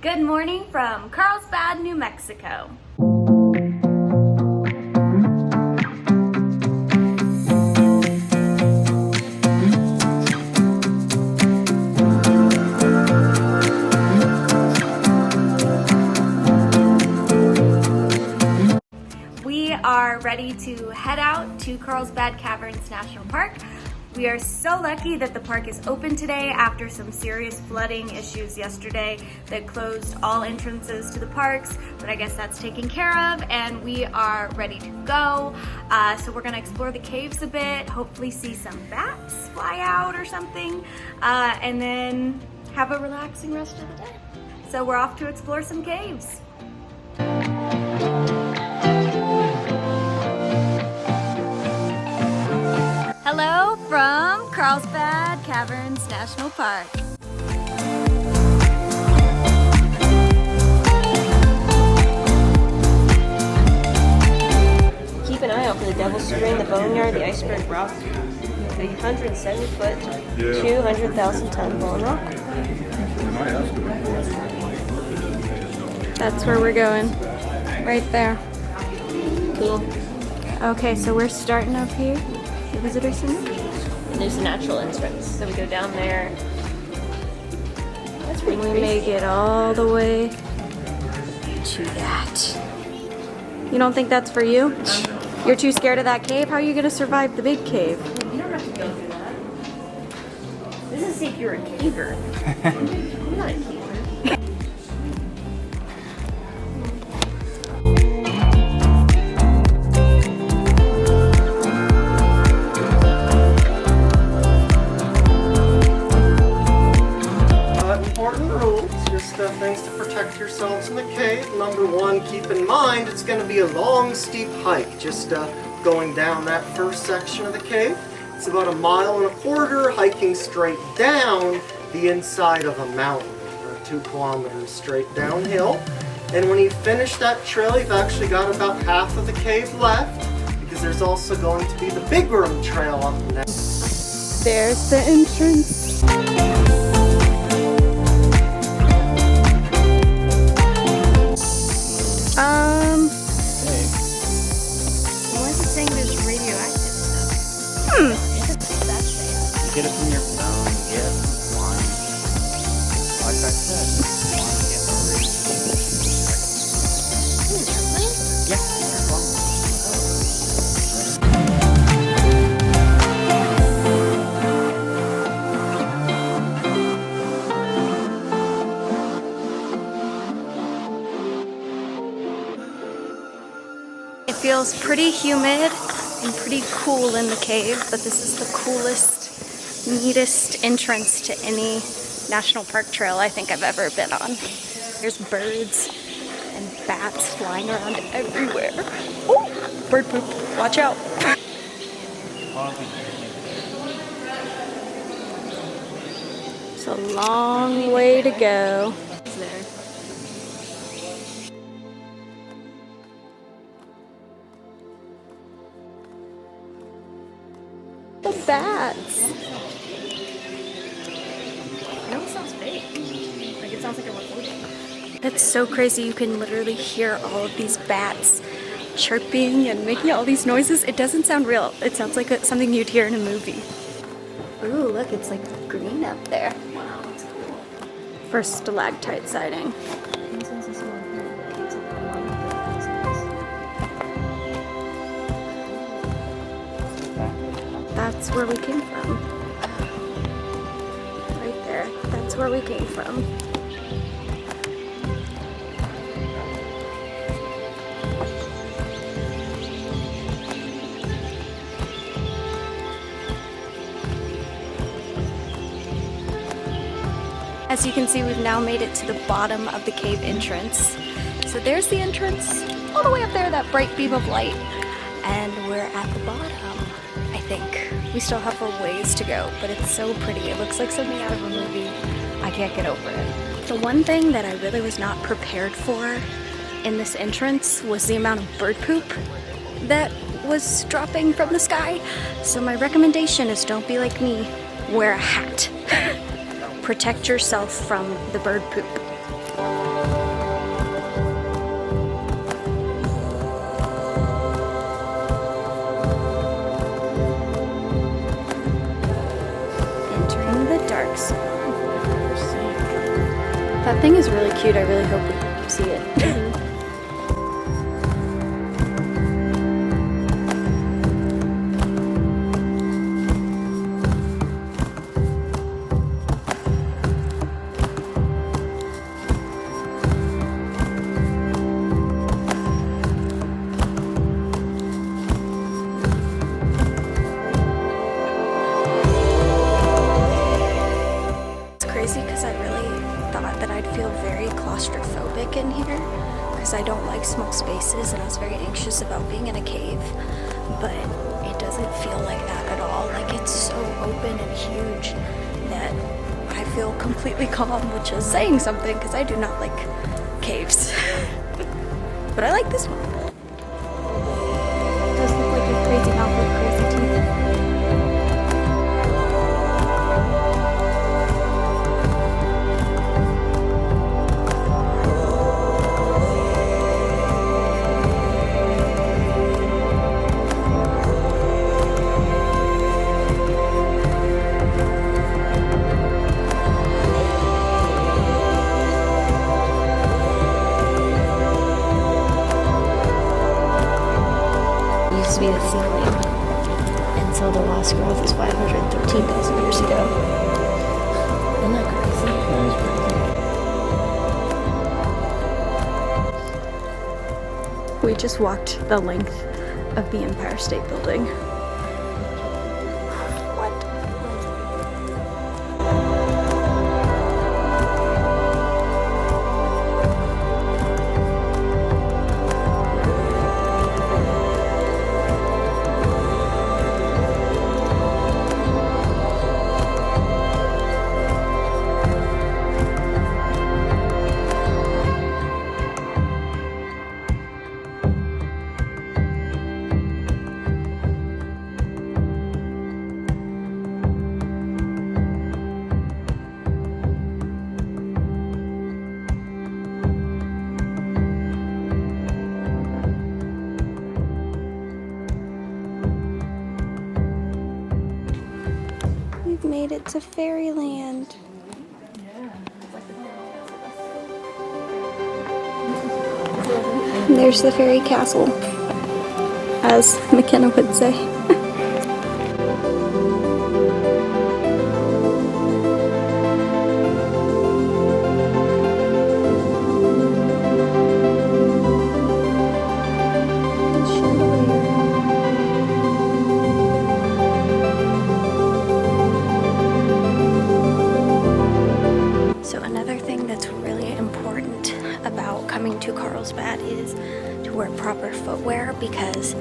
Good morning from Carlsbad, New Mexico. We are ready to head out to Carlsbad Caverns National Park. We are so lucky that the park is open today after some serious flooding issues yesterday that closed all entrances to the parks, but I guess that's taken care of and we are ready to go. So we're gonna explore the caves a bit, hopefully see some bats fly out or something, and then have a relaxing rest of the day. So we're off to explore some caves. Hello from Carlsbad Caverns National Park. Keep an eye out for the Devil's Spring, the Boneyard, the Iceberg Rock, the 170-foot, 200,000-ton bone rock. That's where we're going, right there. Cool. Okay, so we're starting up here. The visitor center. And there's a natural entrance, so we go down there. That's pretty We crazy. make it all the way to that. You don't think that's for you? You're too scared of that cave? How are you gonna survive the big cave? You don't have to go through that. This is if you're a caver. I'm not a caver. Things to protect yourselves in the cave. Number one, keep in mind it's going to be a long, steep hike. Just going down that first section of the cave. It's about 1.25 miles hiking straight down the inside of a mountain, 2 kilometers straight downhill. And when you finish that trail, you've actually got about half of the cave left, because there's also going to be the Big Room Trail up next. There's the entrance. Why is it saying there's radioactive stuff? Hmm. That's saying. You get it from your phone, you get wine. Like I said, wine, get the yeah, there's one. It feels pretty humid and pretty cool in the cave, but this is the coolest, neatest entrance to any national park trail I think I've ever been on. There's birds and bats flying around everywhere. Oh, bird poop, watch out. It's a long way to go. The bats. It almost sounds fake. Like it sounds like a recording. That's so crazy. You can literally hear all of these bats chirping and making all these noises. It doesn't sound real. It sounds like something you'd hear in a movie. Ooh, look, it's like green up there. Wow, that's cool. First stalactite sighting. That's where we came from. Right there. That's where we came from. As you can see, we've now made it to the bottom of the cave entrance. So there's the entrance, all the way up there, that bright beam of light. And we're at the bottom, I think. We still have a ways to go, but it's so pretty. It looks like something out of a movie. I can't get over it. The one thing that I really was not prepared for in this entrance was the amount of bird poop that was dropping from the sky. So my recommendation is don't be like me, wear a hat. Protect yourself from the bird poop. Thanks. That thing is really cute. I really hope we see it. Because I really thought that I'd feel very claustrophobic in here because I don't like small spaces and I was very anxious about being in a cave, but it doesn't feel like that at all. Like, it's so open and huge that I feel completely calm, which is saying something because I do not like caves. But I like this one. It does look like a crazy mouth with crazy teeth. Used to be the ceiling, and so the lost growth is 513,000 years ago. Isn't that crazy? That is crazy. We just walked the length of the Empire State Building. Made it to Fairyland. There's the fairy castle, as Mckenna would say. To Carlsbad is to wear proper footwear because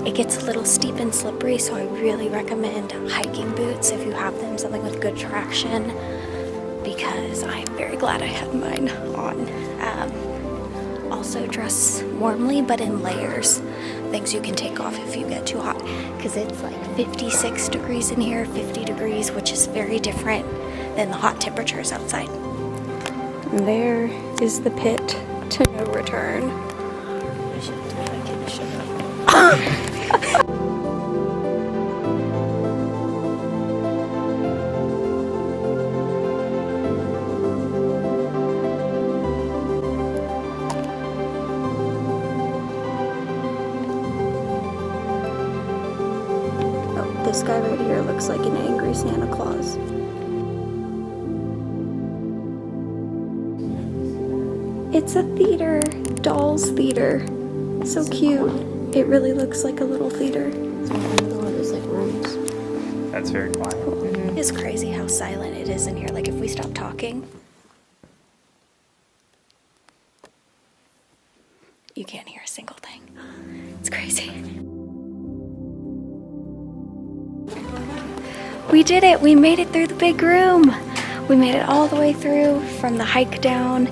it gets a little steep and slippery, so I really recommend hiking boots if you have them, something with good traction, because I'm very glad I had mine on. Also dress warmly but in layers, things you can take off if you get too hot, because it's like 56 degrees in here, 50 degrees, which is very different than the hot temperatures outside. And there is the pit to no return. I should have shut up. Oh, this guy right here looks like an angry Santa Claus. It's a theater, Dolls Theater. So cute. It really looks like a little theater. There's like rooms. That's very quiet. It's crazy how silent it is in here. Like if we stop talking, you can't hear a single thing. It's crazy. We did it. We made it through the big room. We made it all the way through from the hike down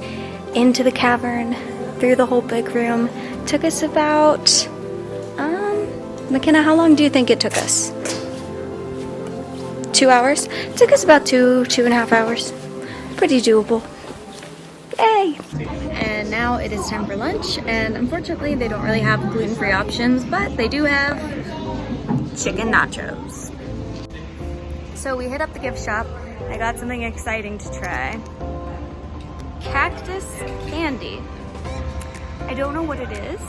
into the cavern, through the whole big room. Took us about, Mckenna, how long do you think it took us? 2 hours? It took us about 2.5 hours. Pretty doable. Yay! And now it is time for lunch, and unfortunately they don't really have gluten-free options, but they do have chicken nachos. So we hit up the gift shop, I got something exciting to try. Cactus candy. I don't know what it is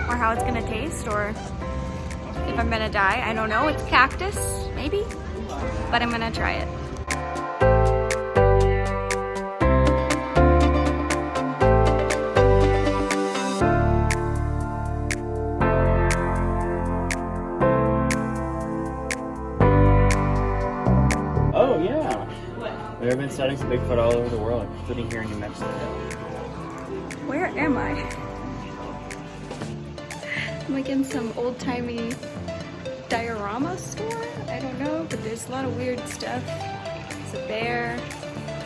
or how it's gonna taste or if I'm gonna die. I don't know. It's cactus, maybe, but I'm gonna try it. Oh yeah. There have been sightings of Bigfoot all over the world, including here in New Mexico. Where am I? I'm like in some old-timey diorama store? I don't know, but there's a lot of weird stuff. It's a bear.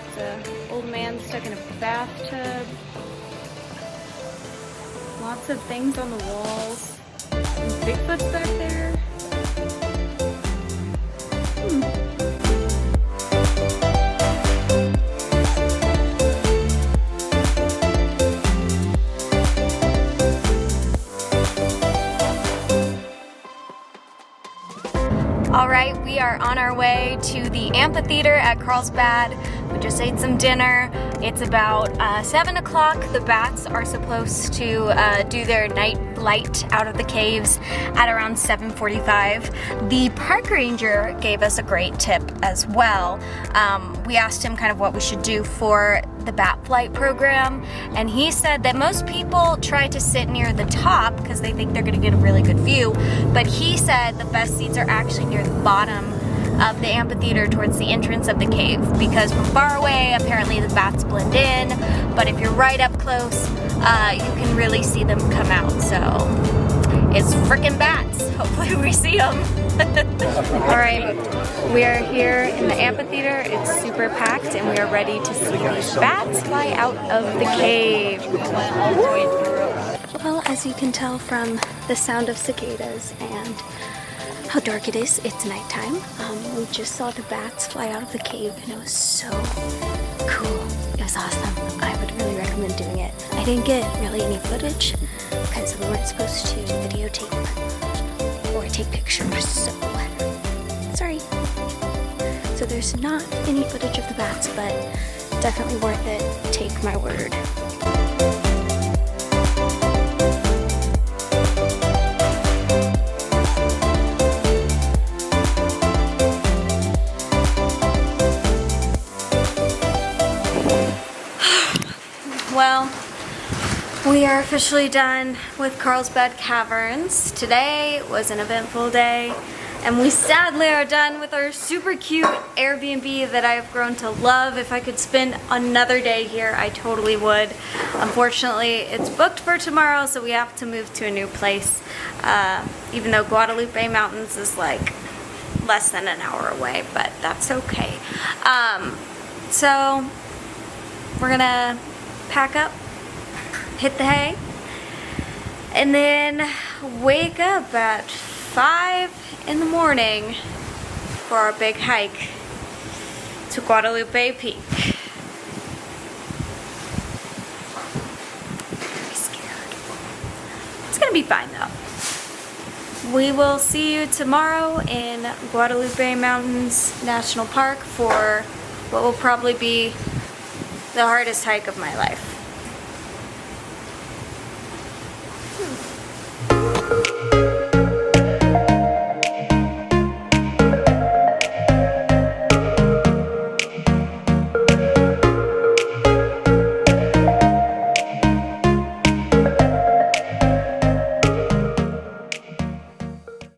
It's an old man stuck in a bathtub. Lots of things on the walls. Bigfoot's back there. All right, we are on our way to the amphitheater at CARLSBAD. We just ate some dinner. It's about 7 o'clock. The bats are supposed to do their night flight out of the caves at around 7:45. The park ranger gave us a great tip as well. We asked him kind of what we should do for the bat flight program, and he said that most people try to sit near the top because they think they're going to get a really good view, but he said the best seats are actually near the bottom of the amphitheater towards the entrance of the cave, because from far away apparently the bats blend in, but if you're right up close you can really see them come out. So it's frickin' bats. Hopefully we see them. Alright, we are here in the amphitheater. It's super packed and we are ready to see these bats fly out of the cave. Well, as you can tell from the sound of cicadas and how dark it is, it's nighttime. We just saw the bats fly out of the cave and it was so cool. It was awesome. I would really recommend doing it. I didn't get really any footage because we weren't supposed to videotape or take pictures, so sorry. So there's not any footage of the bats, but definitely worth it. Take my word. Well, we are officially done with CARLSBAD Caverns. Today was an eventful day, and we sadly are done with our super cute Airbnb that I have grown to love. If I could spend another day here, I totally would. Unfortunately, it's booked for tomorrow, so we have to move to a new place, even though Guadalupe Mountains is like less than an hour away, but that's okay. So we're gonna pack up, hit the hay, and then wake up at 5 in the morning for our big hike to Guadalupe Peak. I'm scared. It's gonna be fine though. We will see you tomorrow in Guadalupe Mountains National Park for what will probably be the hardest hike of my life.